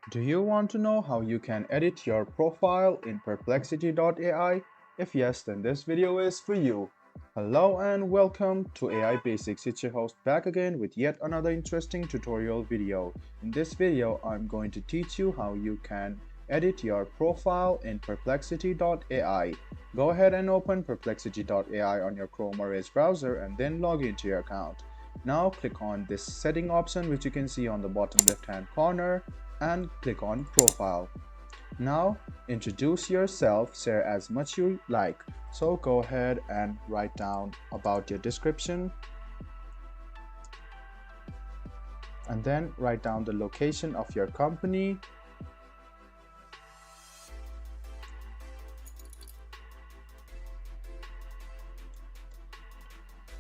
Do you want to know how you can edit your profile in Perplexity AI? If yes, then this video is for you. Hello and welcome to AI Basics. It's your host back again with yet another interesting tutorial video. In this video, I'm going to teach you how you can edit your profile in Perplexity AI. Go ahead and open Perplexity AI on your Chrome or Edge browser and then log into your account. Now click on this setting option which you can see on the bottom left hand corner and click on profile. Now introduce yourself, share as much you like. So go ahead and write down about your description and then write down the location of your company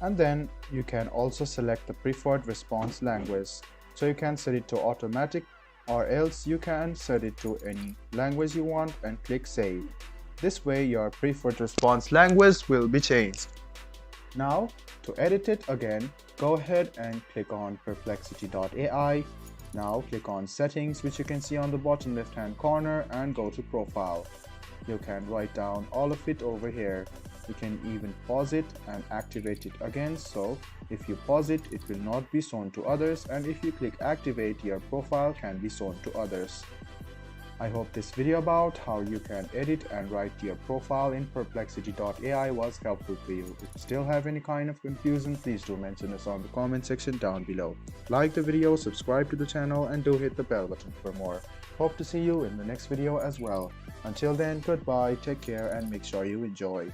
and then you can also select the preferred response language. So you can set it to automatic or else you can set it to any language you want and click save. This way your preferred response language will be changed. Now to edit it again, go ahead and click on Perplexity AI. Now click on settings which you can see on the bottom left hand corner and go to profile. You can write down all of it over here. You can even pause it and activate it again, so if you pause it, it will not be shown to others, and if you click activate, your profile can be shown to others. I hope this video about how you can edit and write your profile in Perplexity AI was helpful for you. If you still have any kind of confusion, please do mention us on the comment section down below. Like the video, subscribe to the channel, and do hit the bell button for more. Hope to see you in the next video as well. Until then, goodbye, take care, and make sure you enjoy.